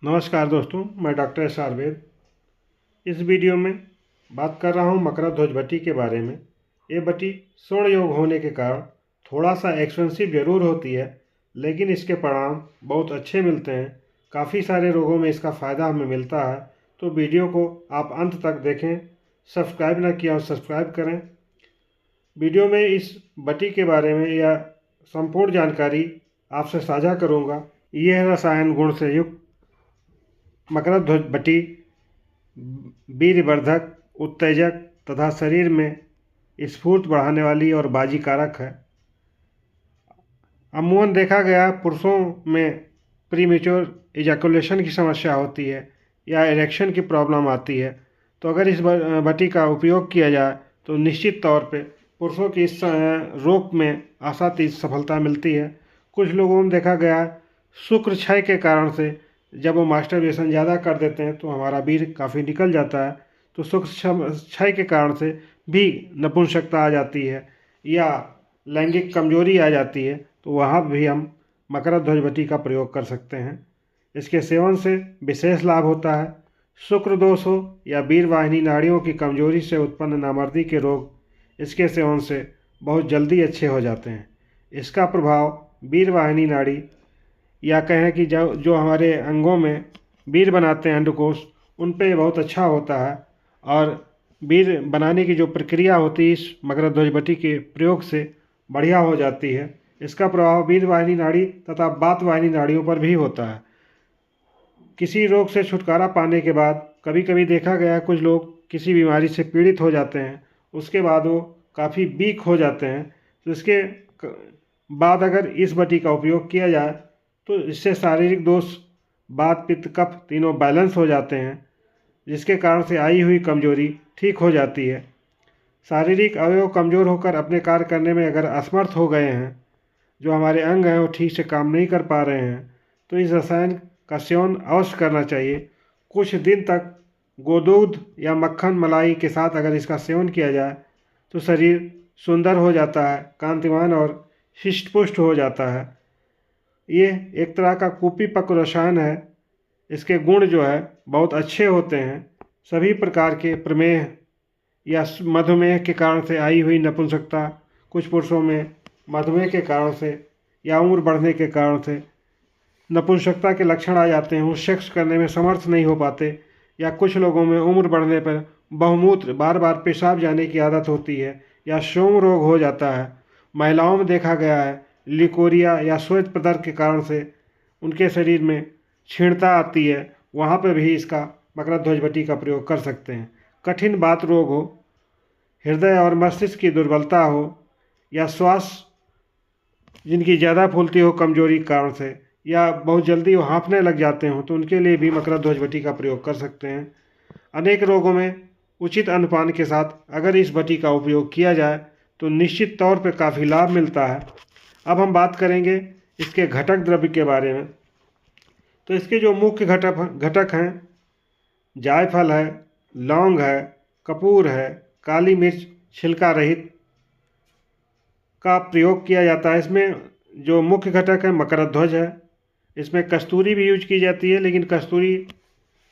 नमस्कार दोस्तों, मैं डॉक्टर एस आर वैद। इस वीडियो में बात कर रहा हूँ मकरध्वज बटी के बारे में। ये बटी स्वर्ण योग होने के कारण थोड़ा सा एक्सपेंसिव ज़रूर होती है, लेकिन इसके परिणाम बहुत अच्छे मिलते हैं। काफ़ी सारे रोगों में इसका फ़ायदा हमें मिलता है। तो वीडियो को आप अंत तक देखें। सब्सक्राइब ना किया हो सब्सक्राइब करें। वीडियो में इस बटी के बारे में या संपूर्ण जानकारी आपसे साझा करूँगा। यह रसायन गुण से युक्त मकरध्वज बटी वीर्यवर्धक, उत्तेजक तथा शरीर में स्फूर्ति बढ़ाने वाली और बाजीकारक है। अमूमन देखा गया पुरुषों में प्रीमेच्योर इजैकुलेशन की समस्या होती है या इरेक्शन की प्रॉब्लम आती है। तो अगर इस बटी का उपयोग किया जाए तो निश्चित तौर पे पुरुषों की इस रोग में आशातीत सफलता मिलती है। कुछ लोगों में देखा गया शुक्र क्षय के कारण से जब वो मास्टरबेशन ज़्यादा कर देते हैं तो हमारा वीर्य काफ़ी निकल जाता है। तो शुक्र क्षय के कारण से भी नपुंसकता आ जाती है या लैंगिक कमजोरी आ जाती है, तो वहाँ भी हम मकरध्वज बटी का प्रयोग कर सकते हैं। इसके सेवन से विशेष लाभ होता है। शुक्र दोष हो या वीरवाहिनी नाड़ियों की कमजोरी से उत्पन्न नामर्दी के रोग इसके सेवन से बहुत जल्दी अच्छे हो जाते हैं। इसका प्रभाव वीरवाहिनी नाड़ी या कहें कि जो हमारे अंगों में वीर्य बनाते हैं अंडकोश, उन पे बहुत अच्छा होता है। और वीर्य बनाने की जो प्रक्रिया होती है इस मकरध्वज बटी के प्रयोग से बढ़िया हो जाती है। इसका प्रभाव वीरवाहिनी नाड़ी तथा वातवाहिनी नाड़ियों पर भी होता है। किसी रोग से छुटकारा पाने के बाद कभी कभी देखा गया है कुछ लोग किसी बीमारी से पीड़ित हो जाते हैं, उसके बाद वो काफ़ी वीक हो जाते हैं। तो इसके बाद अगर इस बटी का उपयोग किया जाए तो इससे शारीरिक दोष, वात पित्त कफ तीनों बैलेंस हो जाते हैं, जिसके कारण से आई हुई कमजोरी ठीक हो जाती है। शारीरिक अवयव कमज़ोर होकर अपने कार्य करने में अगर असमर्थ हो गए हैं, जो हमारे अंग हैं वो ठीक से काम नहीं कर पा रहे हैं, तो इस रसायन का सेवन अवश्य करना चाहिए। कुछ दिन तक गोदूध या मक्खन मलाई के साथ अगर इसका सेवन किया जाए तो शरीर सुंदर हो जाता है, कांतिमान और हृष्ट पुष्ट हो जाता है। ये एक तरह का कुपीपक रसायन है। इसके गुण जो है बहुत अच्छे होते हैं। सभी प्रकार के प्रमेह या मधुमेह के कारण से आई हुई नपुंसकता, कुछ पुरुषों में मधुमेह के कारण से या उम्र बढ़ने के कारण से नपुंसकता के लक्षण आ जाते हैं, वो सेक्स करने में समर्थ नहीं हो पाते। या कुछ लोगों में उम्र बढ़ने पर बहुमूत्र बार बार पेशाब जाने की आदत होती है या श्वम रोग हो जाता है। महिलाओं में देखा गया है लिकोरिया या श्वेत पदार्थ के कारण से उनके शरीर में क्षीणता आती है, वहाँ पर भी इसका मकरध्वज बटी का प्रयोग कर सकते हैं। कठिन बात रोग हो, हृदय और मस्तिष्क की दुर्बलता हो या श्वास जिनकी ज़्यादा फूलती हो कमजोरी के कारण से, या बहुत जल्दी वो हाँफने लग जाते हों, तो उनके लिए भी मकरध्वज बटी का प्रयोग कर सकते हैं। अनेक रोगों में उचित अन्नपान के साथ अगर इस बटी का उपयोग किया जाए तो निश्चित तौर पर काफ़ी लाभ मिलता है। अब हम बात करेंगे इसके घटक द्रव्य के बारे में। तो इसके जो मुख्य घटक हैं, जायफल है, लौंग है, कपूर है, काली मिर्च छिलका रहित का प्रयोग किया जाता है। इसमें जो मुख्य घटक है मकरध्वज है। इसमें कस्तूरी भी यूज की जाती है, लेकिन कस्तूरी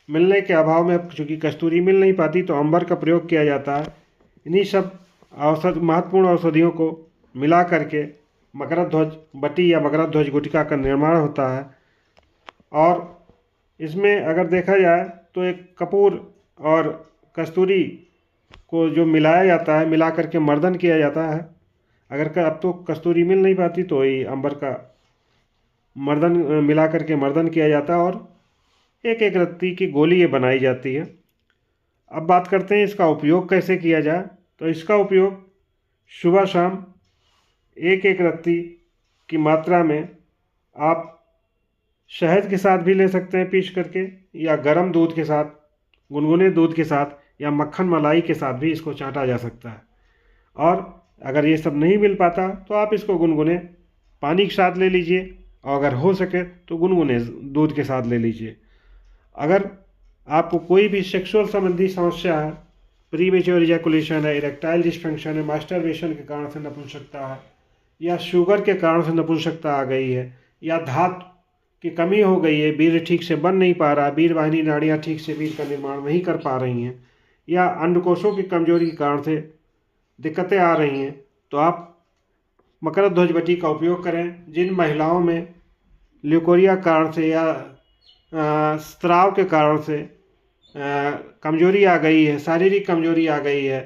मिलने के अभाव में, चूँकि कस्तूरी मिल नहीं पाती, तो अंबर का प्रयोग किया जाता है। इन्हीं सब महत्वपूर्ण औषधियों को मिला करके मकरध्वज बटी या मकरध्वज गुटिका का निर्माण होता है। और इसमें अगर देखा जाए तो एक कपूर और कस्तूरी को जो मिलाया जाता है, मिला करके मर्दन किया जाता है। अगर अब तो कस्तूरी मिल नहीं पाती तो ये अंबर का मर्दन मिला करके मर्दन किया जाता है और एक एक रत्ती की गोली ये बनाई जाती है। अब बात करते हैं इसका उपयोग कैसे किया जाए। तो इसका उपयोग सुबह शाम एक एक रत्ती की मात्रा में आप शहद के साथ भी ले सकते हैं पीस करके, या गर्म दूध के साथ, गुनगुने दूध के साथ, या मक्खन मलाई के साथ भी इसको चाटा जा सकता है। और अगर ये सब नहीं मिल पाता तो आप इसको गुनगुने पानी के साथ ले लीजिए, और अगर हो सके तो गुनगुने दूध के साथ ले लीजिए। अगर आपको कोई भी सेक्सुअल संबंधी समस्या है, प्रीमेच्योर इजैकुलेशन है, इरेक्टाइल डिस्फंक्शन है, मास्टरबेशन के कारण से नपुंसकता है, या शुगर के कारण से नपुंसकता आ गई है, या धात की कमी हो गई है, वीर्य ठीक से बन नहीं पा रहा, वीर्यवाहिनी नाड़ियाँ ठीक से वीर्य का निर्माण नहीं कर पा रही हैं, या अंडकोशों की कमजोरी के कारण से दिक्कतें आ रही हैं, तो आप मकरध्वज बटी का उपयोग करें। जिन महिलाओं में ल्यूकोरिया कारण से या स्त्राव के कारण से कमजोरी आ गई है, शारीरिक कमजोरी आ गई है,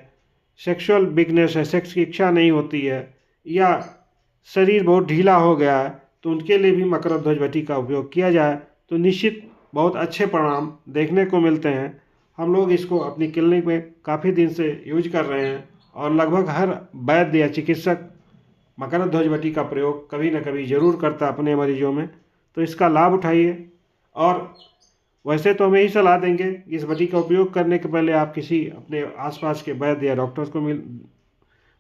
सेक्सुअल वीकनेस है, सेक्स की इच्छा नहीं होती है, या शरीर बहुत ढीला हो गया है, तो उनके लिए भी मकरध्वज बटी का उपयोग किया जाए तो निश्चित बहुत अच्छे परिणाम देखने को मिलते हैं। हम लोग इसको अपनी क्लिनिक में काफ़ी दिन से यूज कर रहे हैं और लगभग हर वैद्य या चिकित्सक मकरध्वज बटी का प्रयोग कभी न कभी ज़रूर करता अपने मरीजों में। तो इसका लाभ उठाइए। और वैसे तो हम यही सलाह देंगे, इस बटी का उपयोग करने के पहले आप किसी अपने आसपास के वैद्य या डॉक्टर्स को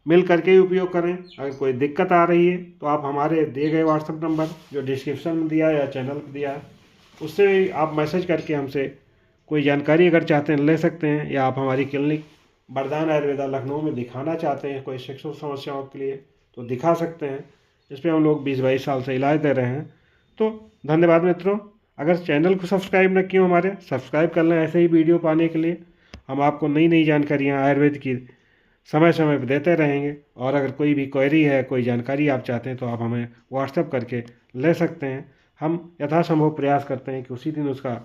मिल करके ही उपयोग करें। अगर कोई दिक्कत आ रही है तो आप हमारे दिए गए व्हाट्सएप नंबर जो डिस्क्रिप्शन में दिया है या चैनल पर दिया है, उससे आप मैसेज करके हमसे कोई जानकारी अगर चाहते हैं ले सकते हैं, या आप हमारी क्लिनिक वरदान आयुर्वेदा लखनऊ में दिखाना चाहते हैं कोई सेक्सुअल समस्याओं के लिए तो दिखा सकते हैं। इस पर हम लोग 20-22 साल से इलाज दे रहे हैं। तो धन्यवाद मित्रों। अगर चैनल को सब्सक्राइब न किए हमारे, सब्सक्राइब कर लें ऐसे ही वीडियो पाने के लिए। हम आपको नई नई जानकारियाँ आयुर्वेद की समय समय पर देते रहेंगे। और अगर कोई भी क्वेरी है, कोई जानकारी आप चाहते हैं तो आप हमें व्हाट्सएप करके ले सकते हैं। हम यथासंभव प्रयास करते हैं कि उसी दिन उसका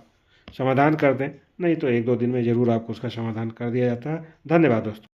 समाधान कर दें, नहीं तो 1-2 दिन में ज़रूर आपको उसका समाधान कर दिया जाता है। धन्यवाद दोस्तों।